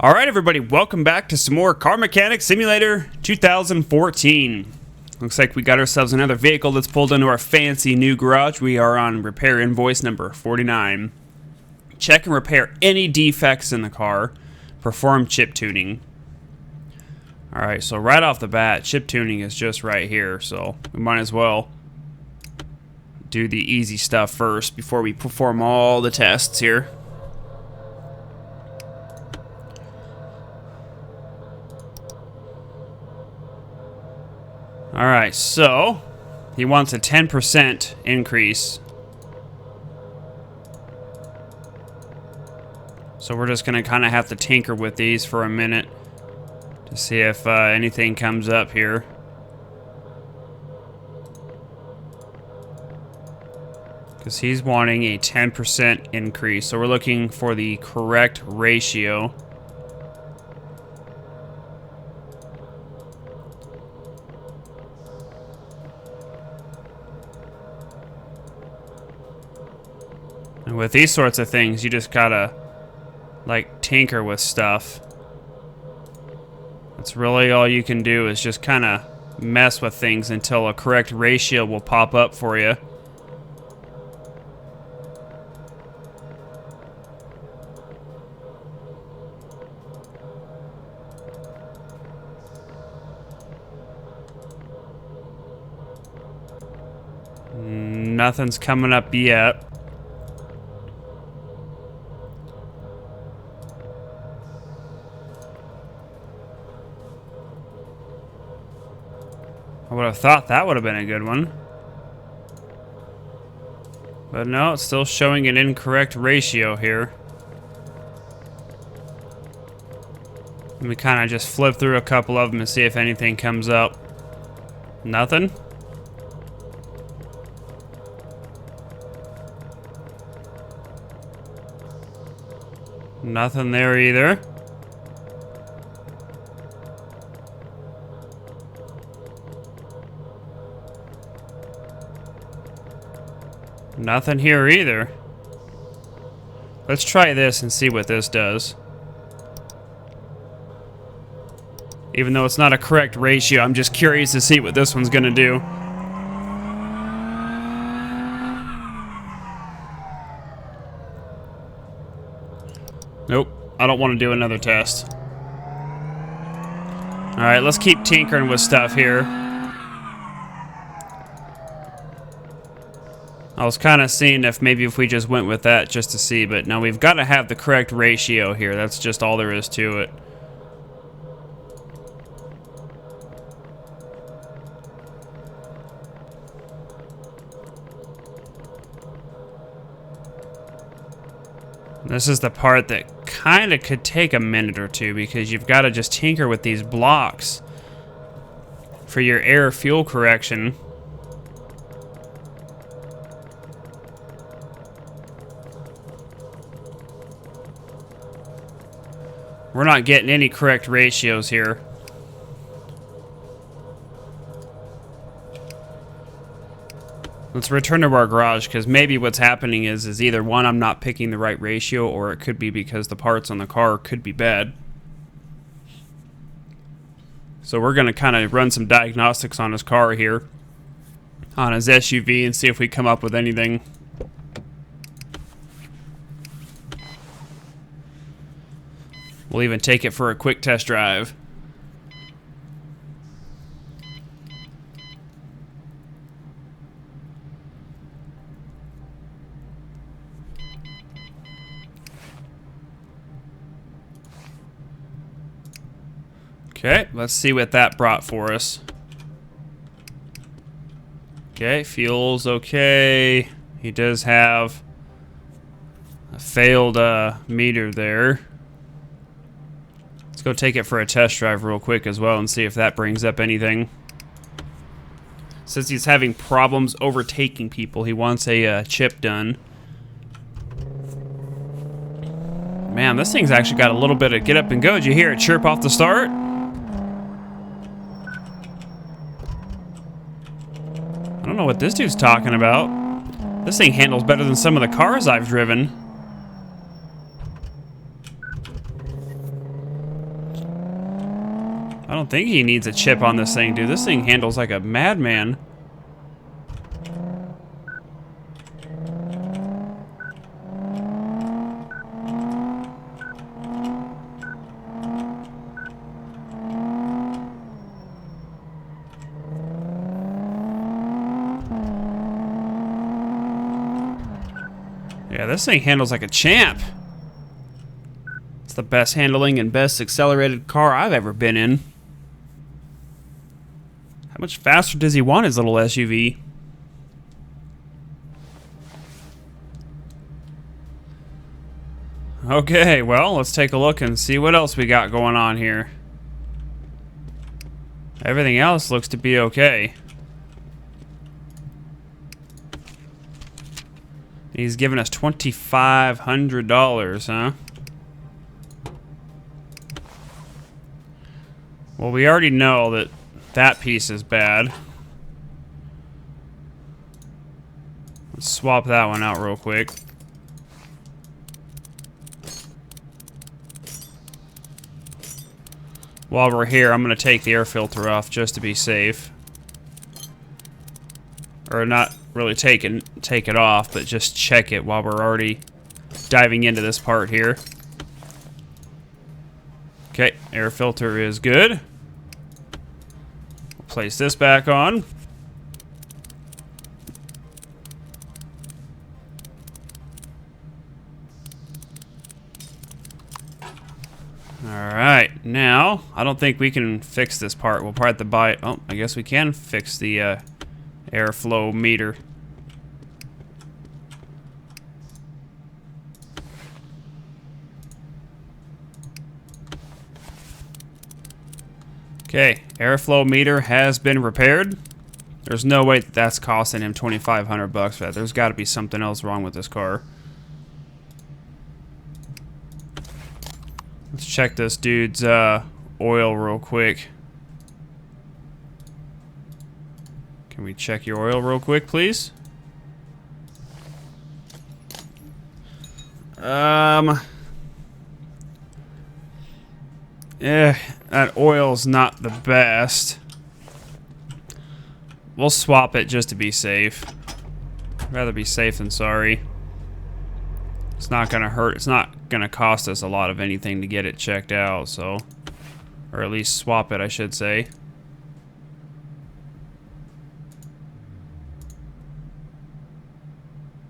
Alright everybody, welcome back to some more Car Mechanic Simulator 2014. Looks like we got ourselves another vehicle that's pulled into our fancy new garage. We are on repair invoice number 49. Check and repair any defects in the car. Perform chip tuning. Alright, so right off the bat, chip tuning is just right here, so we might as well do the easy stuff first before we perform all the tests here. Alright, so he wants a 10% increase. So we're just going to kind of have to tinker with these for a minute to see if anything comes up here. Because he's wanting a 10% increase. So we're looking for the correct ratio. And with these sorts of things, you just gotta, like, tinker with stuff. That's really all you can do, is just kind of mess with things until a correct ratio will pop up for you. Nothing's coming up yet. I would have thought that would have been a good one. But no, it's still showing an incorrect ratio here. Let me kind of just flip through a couple of them and see if anything comes up. Nothing? Nothing there either. Nothing here either. Let's try this and see what this does. Even though it's not a correct ratio, I'm just curious to see what this one's gonna do. Nope, I don't want to do another test. Alright, let's keep tinkering with stuff here. I was kind of seeing if maybe if we just went with that just to see, but no, we've got to have the correct ratio here. That's just all there is to it. This is the part that kind of could take a minute or two, because you've got to just tinker with these blocks for your air fuel correction. We're not getting any correct ratios here. Let's return to our garage, because maybe what's happening is either one, I'm not picking the right ratio, or it could be because the parts on the car could be bad. So we're going to kind of run some diagnostics on his car here, on his SUV, and see if we come up with anything. We'll even take it for a quick test drive. Okay, let's see what that brought for us. Okay, fuel's okay. He does have a failed meter there. Let's go take it for a test drive real quick as well and see if that brings up anything. Says he's having problems overtaking people. He wants a chip done. Man, this thing's actually got a little bit of get up and go. Did you hear it chirp off the start? I don't know what this dude's talking about. This thing handles better than some of the cars I've driven. I don't think he needs a chip on this thing, dude. This thing handles like a madman. Yeah, this thing handles like a champ. It's the best handling and best accelerated car I've ever been in. How much faster does he want his little SUV? Okay, well, let's take a look and see what else we got going on here. Everything else looks to be okay. He's giving us $2,500, huh? Well, we already know that that piece is bad. Let's swap that one out real quick. While we're here, I'm going to take the air filter off just to be safe. Or not really take it off, but just check it while we're already diving into this part here. Okay, air filter is good. We'll place this back on. Alright, now, I don't think we can fix this part. We'll probably have to buy... Oh, I guess we can fix the airflow meter. Okay, airflow meter has been repaired. There's no way that's costing him $2,500 for that. There's got to be something else wrong with this car. Let's check this dude's oil real quick. Can we check your oil real quick, please? Yeah, that oil's not the best. We'll swap it just to be safe. I'd rather be safe than sorry. It's not gonna hurt. It's not gonna cost us a lot of anything to get it checked out, so... Or at least swap it, I should say.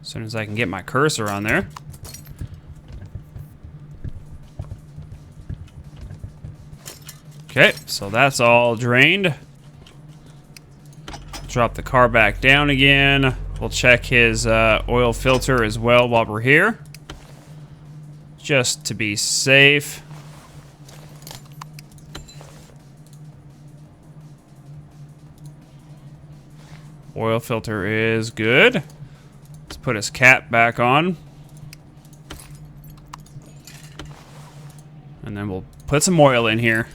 As soon as I can get my cursor on there. Okay, so that's all drained. Drop the car back down again. We'll check his oil filter as well while we're here. Just to be safe. Oil filter is good. Let's put his cap back on. And then we'll put some oil in here.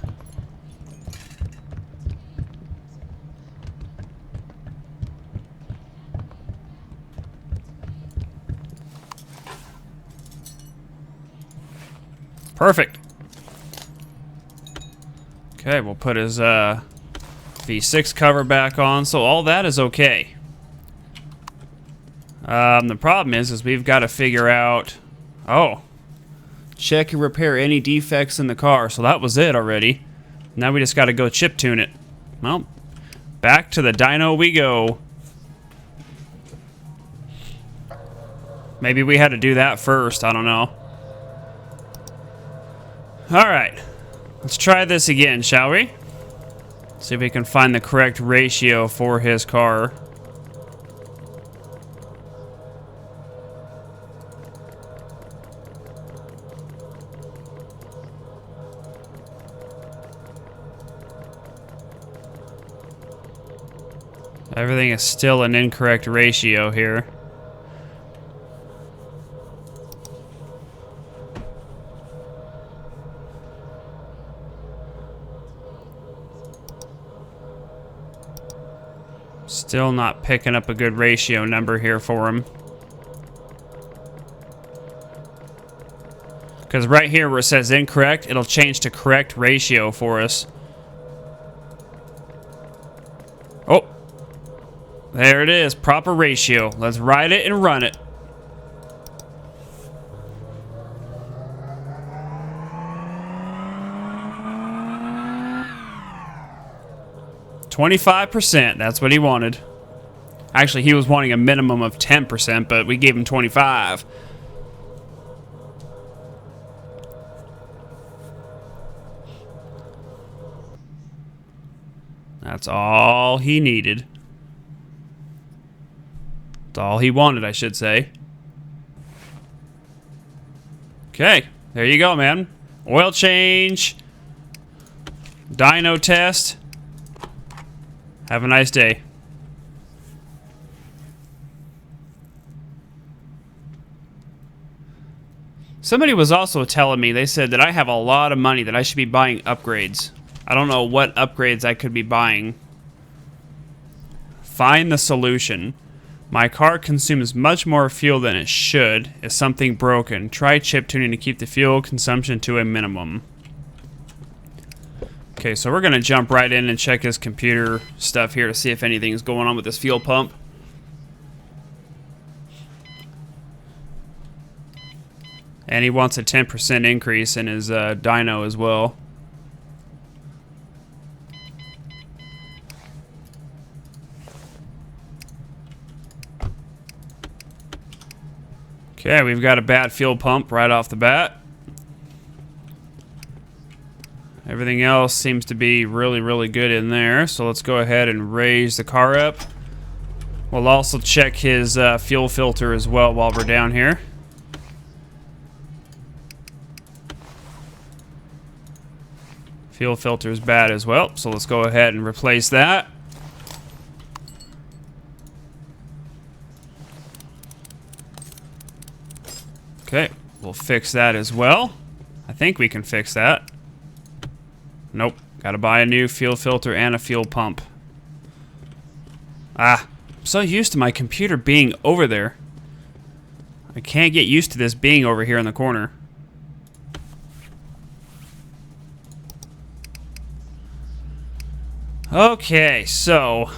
Perfect. Okay, we'll put his V6 cover back on, so all that is okay. The problem is we've got to figure out... Oh. Check and repair any defects in the car. So that was it already. Now we just got to go chip tune it. Well, back to the dyno we go. Maybe we had to do that first. I don't know. Alright. Let's try this again, shall we? See if we can find the correct ratio for his car. Everything is still an incorrect ratio here. Still not picking up a good ratio number here for him. Because right here where it says incorrect, it'll change to correct ratio for us. There it is, proper ratio. Let's ride it and run it. $25%, that's what he wanted. Actually, he was wanting a minimum of 10%, but we gave him 25. That's all he needed. That's all he wanted, I should say. Okay, there you go, man. Oil change. Dyno test. Have a nice day. Somebody was also telling me, they said that I have a lot of money, that I should be buying upgrades. I don't know what upgrades I could be buying. Find the solution. My car consumes much more fuel than it should. Is something broken? Try chip tuning to keep the fuel consumption to a minimum. Okay, so we're going to jump right in and check his computer stuff here to see if anything's going on with this fuel pump. And he wants a 10% increase in his dyno as well. Okay, we've got a bad fuel pump right off the bat. Everything else seems to be really, really good in there. So let's go ahead and raise the car up. We'll also check his fuel filter as well while we're down here. Fuel filter is bad as well, so let's go ahead and replace that. Okay, we'll fix that as well. I think we can fix that. Nope, gotta buy a new fuel filter and a fuel pump. I'm so used to my computer being over there. I can't get used to this being over here in the corner. Okay, so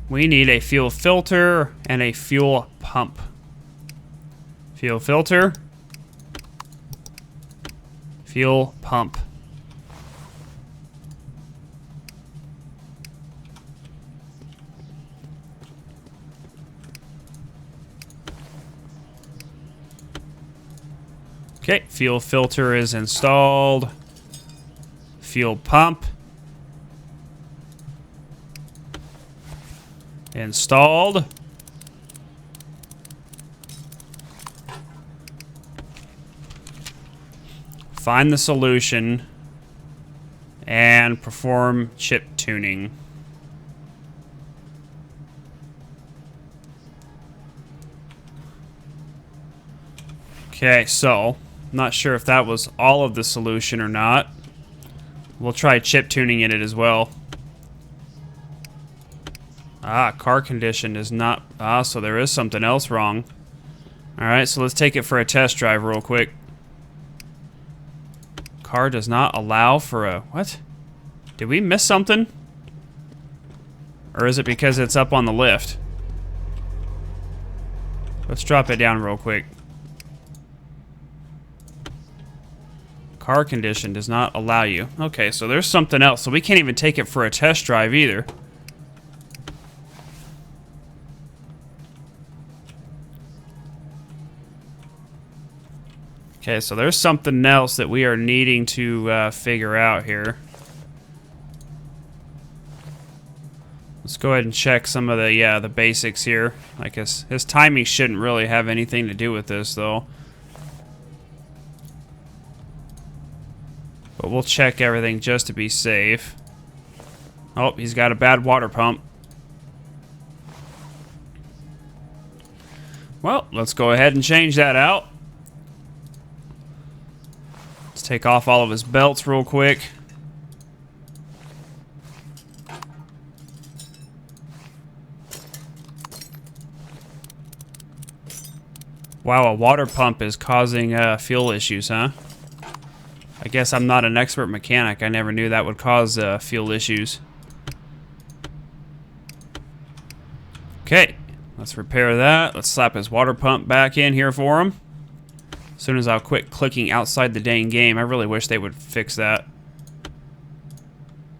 we need a fuel filter and a fuel pump. Fuel filter. Fuel pump. Okay, fuel filter is installed. Fuel pump. Installed. Find the solution and perform chip tuning. Okay, so I'm not sure if that was all of the solution or not. We'll try chip tuning in it as well. Car condition is not... so there is something else wrong. Alright, so let's take it for a test drive real quick. Car does not allow for a... What? Did we miss something? Or is it because it's up on the lift? Let's drop it down real quick. Car condition does not allow you. Okay, so there's something else. So we can't even take it for a test drive either. Okay, so there's something else that we are needing to figure out here. Let's go ahead and check some of the basics here. Like his timing shouldn't really have anything to do with this, though. But we'll check everything just to be safe. Oh, he's got a bad water pump. Well, let's go ahead and change that out. Let's take off all of his belts real quick. Wow, a water pump is causing fuel issues, huh? I guess I'm not an expert mechanic. I never knew that would cause fuel issues. Okay, let's repair that. Let's slap his water pump back in here for him. As soon as I'll quit clicking outside the dang game, I really wish they would fix that.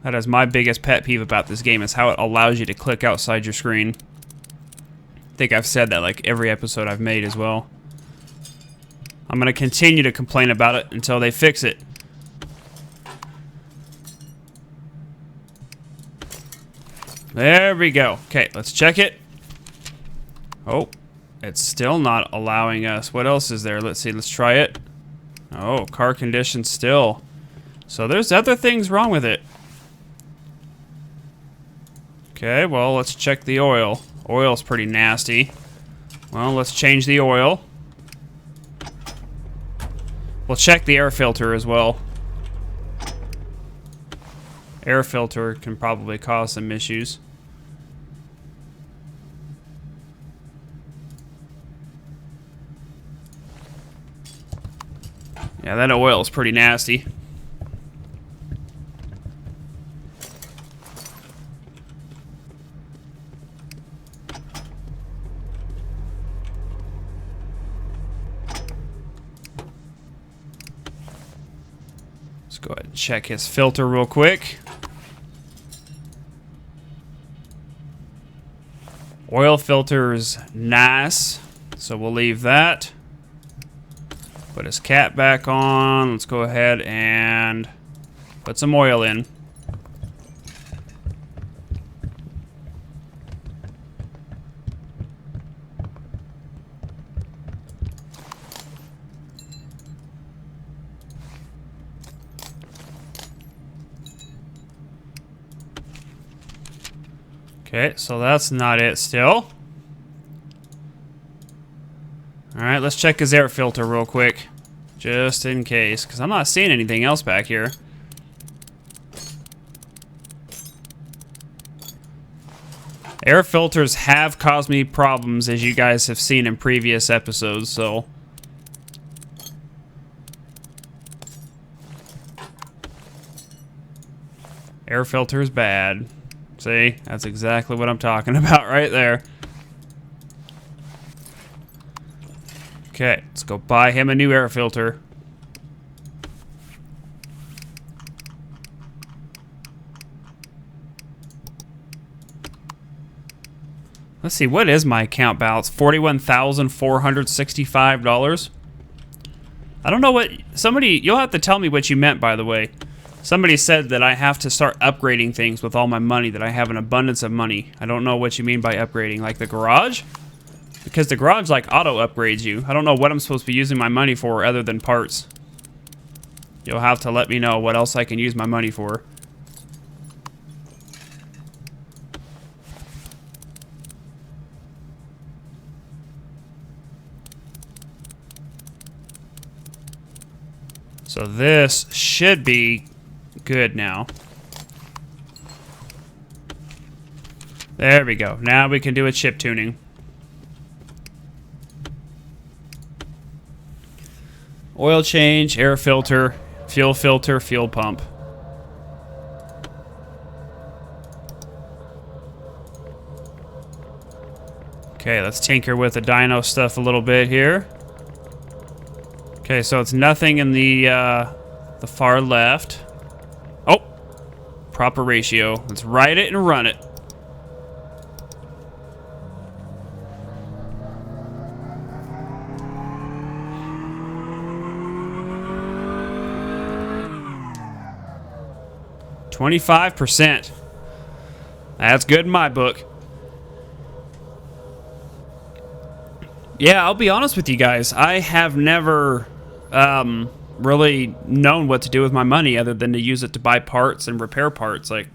That is my biggest pet peeve about this game, is how it allows you to click outside your screen. I think I've said that like every episode I've made as well. I'm going to continue to complain about it until they fix it. There we go. Okay, let's check it. Oh, it's still not allowing us. What else is there? Let's see. Let's try it. Oh, car condition still. So there's other things wrong with it. Okay, well, let's check the oil. Oil's pretty nasty. Well, let's change the oil. We'll check the air filter as well. Air filter can probably cause some issues. Yeah, that oil is pretty nasty. Let's go ahead and check his filter real quick. Oil filter's nice, so we'll leave that. Put his cap back on. Let's go ahead and put some oil in. Okay, so that's not it still. Alright, let's check his air filter real quick. Just in case, because I'm not seeing anything else back here. Air filters have caused me problems, as you guys have seen in previous episodes, so... Air filter is bad. See? That's exactly what I'm talking about right there. Okay, let's go buy him a new air filter. Let's see, what is my account balance? $41,465. I don't know what... Somebody... You'll have to tell me what you meant, by the way. Somebody said that I have to start upgrading things with all my money, that I have an abundance of money. I don't know what you mean by upgrading. Like the garage? Because the garage, like, auto-upgrades you. I don't know what I'm supposed to be using my money for other than parts. You'll have to let me know what else I can use my money for. So this should be good now. There we go. Now we can do a chip tuning. Oil change, air filter, fuel pump. Okay, let's tinker with the dyno stuff a little bit here. Okay, so it's nothing in the far left. Oh, proper ratio. Let's write it and run it. $25%. That's good in my book. Yeah, I'll be honest with you guys. I have never really known what to do with my money other than to use it to buy parts and repair parts. Like,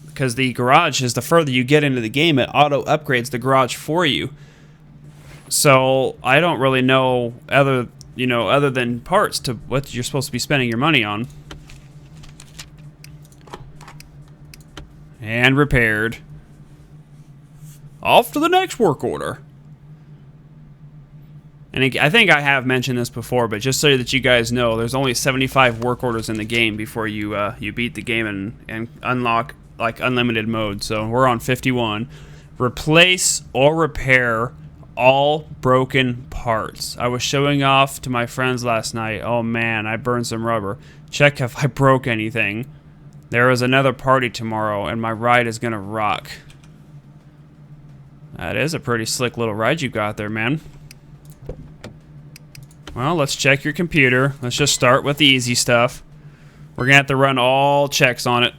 because the garage is, the further you get into the game, it auto upgrades the garage for you. So I don't really know other than parts to what you're supposed to be spending your money on. And repaired. Off to the next work order. And I think I have mentioned this before, but just so that you guys know, there's only 75 work orders in the game before you beat the game and unlock like unlimited mode. So we're on 51. Replace or repair all broken parts. I was showing off to my friends last night. Oh man, I burned some rubber. Check if I broke anything. There is another party tomorrow and my ride is gonna rock. That is a pretty slick little ride you got there, man. Well, let's check your computer. Let's just start with the easy stuff. We're gonna have to run all checks on it.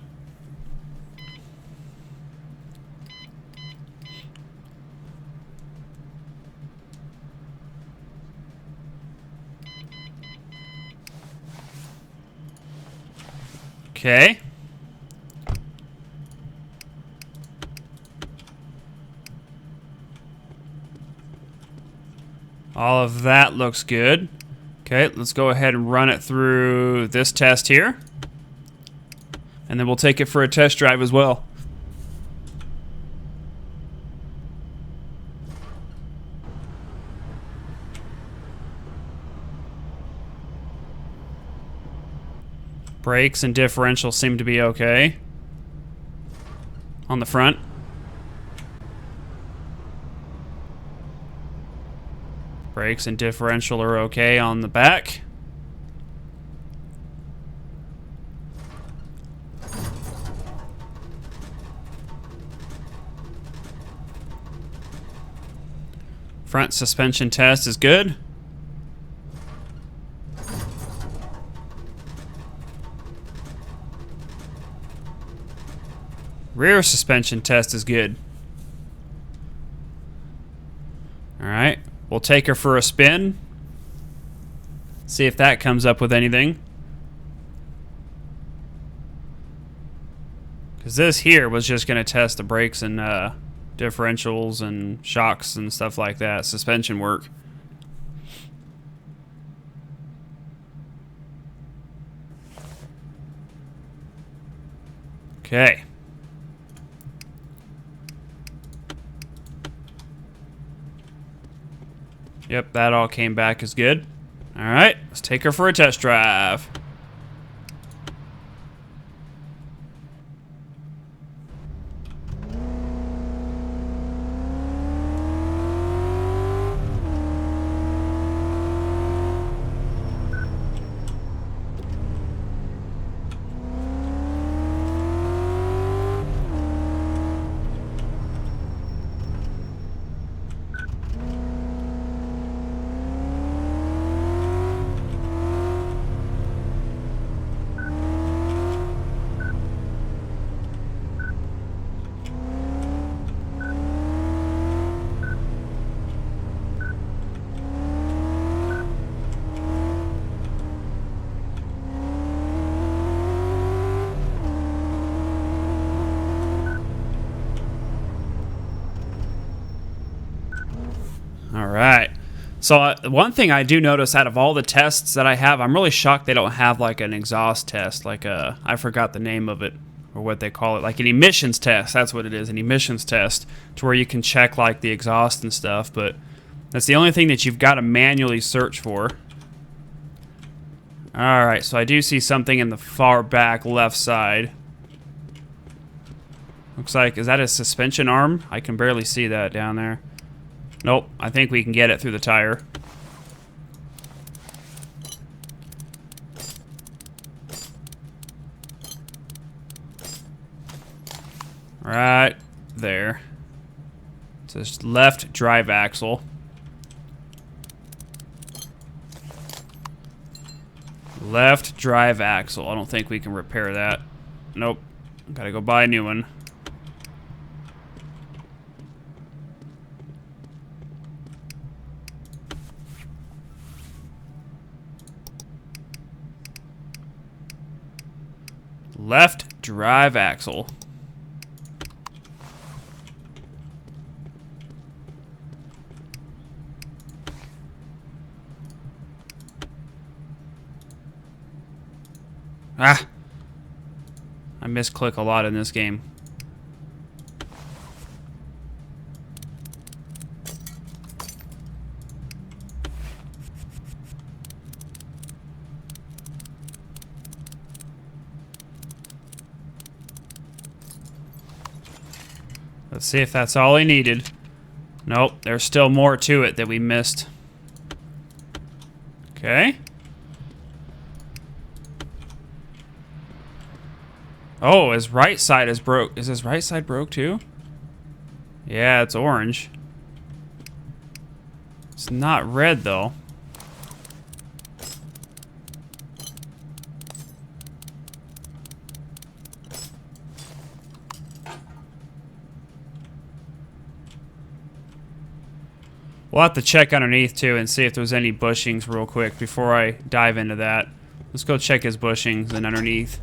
Okay. All of that looks good. Okay, let's go ahead and run it through this test here. And then we'll take it for a test drive as well. Brakes and differential seem to be okay. On the front. Brakes and differential are okay on the back. Front suspension test is good. Rear suspension test is good. Alright, we'll take her for a spin. See if that comes up with anything. Because this here was just going to test the brakes and differentials and shocks and stuff like that. Suspension work. Okay. Yep, that all came back as good. Alright, let's take her for a test drive. Alright, so one thing I do notice out of all the tests that I have, I'm really shocked they don't have like an exhaust test, like a, I forgot the name of it, or what they call it, like an emissions test, that's what it is, an emissions test, to where you can check like the exhaust and stuff, but that's the only thing that you've got to manually search for. Alright, so I do see something in the far back left side. Looks like, is that a suspension arm? I can barely see that down there. Nope, I think we can get it through the tire. Right there. It's this left drive axle. Left drive axle. I don't think we can repair that. Nope. Gotta go buy a new one. Left drive axle. Ah! I misclick a lot in this game. Let's see if that's all he needed. Nope, there's still more to it that we missed. Okay. Oh, his right side is broke. Is his right side broke too? Yeah, it's orange. It's not red though. We'll have to check underneath too and see if there's any bushings real quick before I dive into that. Let's go check his bushings and underneath.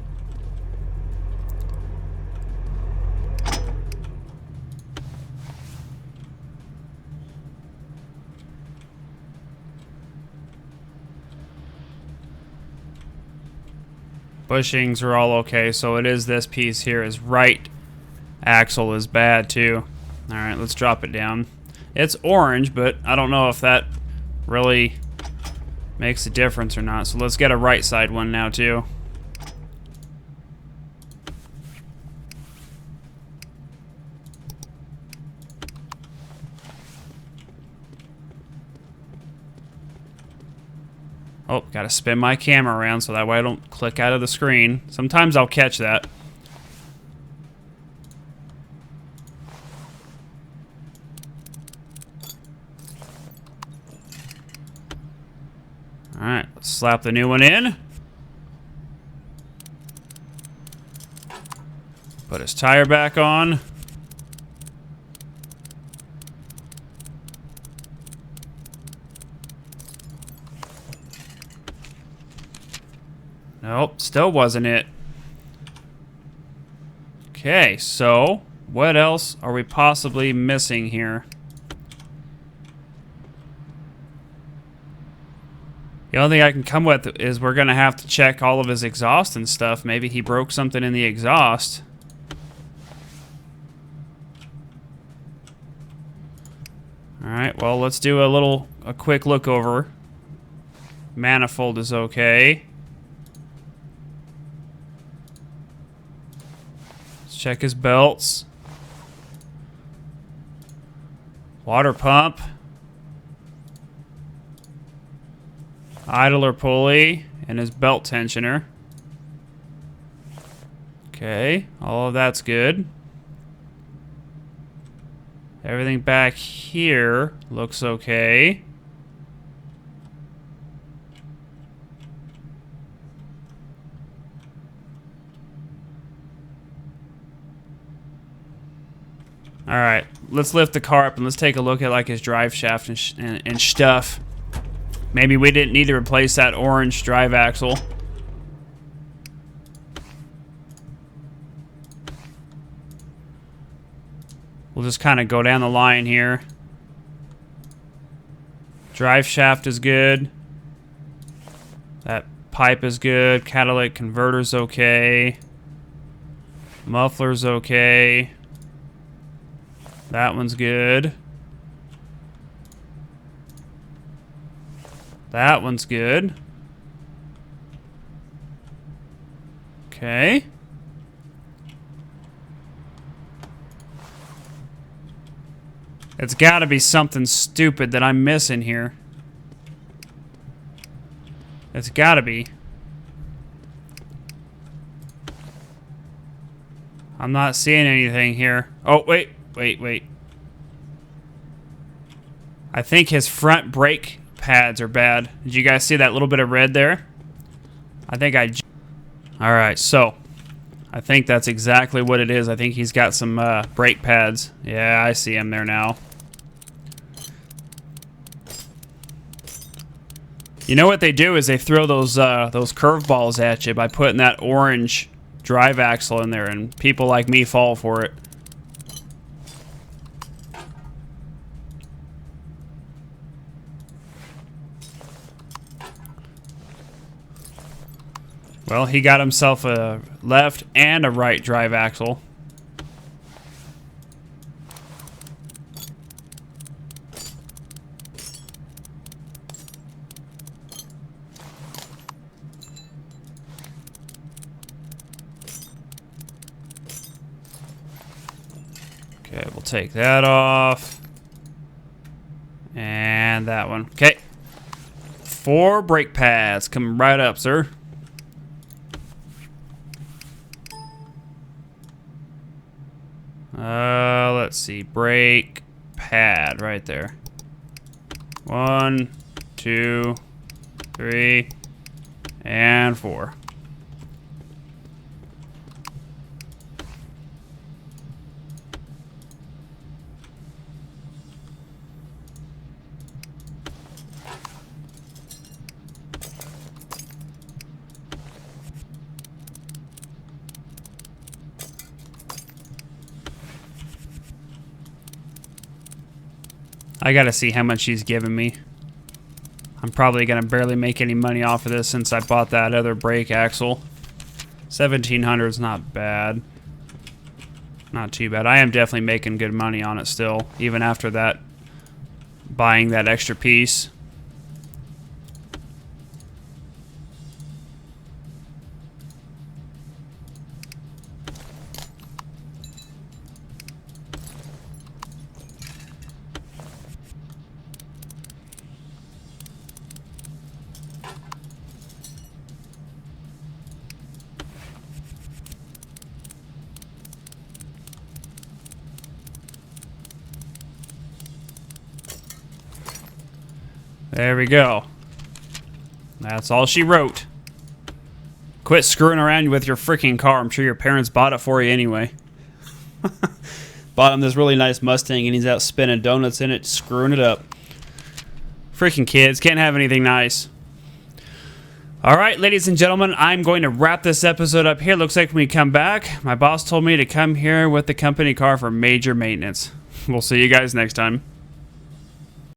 Bushings are all okay, so it is this piece here. His right axle is bad too. Alright, let's drop it down. It's orange, but I don't know if that really makes a difference or not. So let's get a right side one now too. Oh, gotta spin my camera around so that way I don't click out of the screen. Sometimes I'll catch that. Alright, let's slap the new one in. Put his tire back on. Nope, still wasn't it. Okay, so what else are we possibly missing here? The only thing I can come with is we're going to have to check all of his exhaust and stuff. Maybe he broke something in the exhaust. Alright, well, let's do a quick look over. Manifold is okay. Let's check his belts. Water pump. Idler pulley and his belt tensioner. Okay, all of that's good. Everything back here looks okay. Alright, let's lift the car up and let's take a look at like his drive shaft and stuff. Maybe we didn't need to replace that orange drive axle. We'll just kind of go down the line here. Drive shaft is good. That pipe is good. Catalytic converter's okay. Muffler's okay. That one's good. That one's good. Okay. It's got to be something stupid that I'm missing here. It's got to be. I'm not seeing anything here. Oh, wait. I think his front brake pads are bad. Did you guys see that little bit of red there? Alright, so I think that's exactly what it is. I think he's got some brake pads. Yeah, I see him there now. You know what they do is they throw those curveballs at you by putting that orange drive axle in there, and people like me fall for it. Well, he got himself a left and a right drive axle. Okay, we'll take that off. And that one. Okay. 4 brake pads coming right up, sir. Let's see. Brake pad right there. 1, 2, 3, and 4. I gotta see how much he's giving me. I'm probably gonna barely make any money off of this since I bought that other brake axle. 1,700 is not bad. Not too bad. I am definitely making good money on it still, even after that, buying that extra piece. There we go. That's all she wrote. Quit screwing around with your freaking car. I'm sure your parents bought it for you anyway. Bought him this really nice Mustang and he's out spinning donuts in it, screwing it up. Freaking kids can't have anything nice. Alright, ladies and gentlemen, I'm going to wrap this episode up here. Looks like when we come back, my boss told me to come here with the company car for major maintenance. We'll see you guys next time.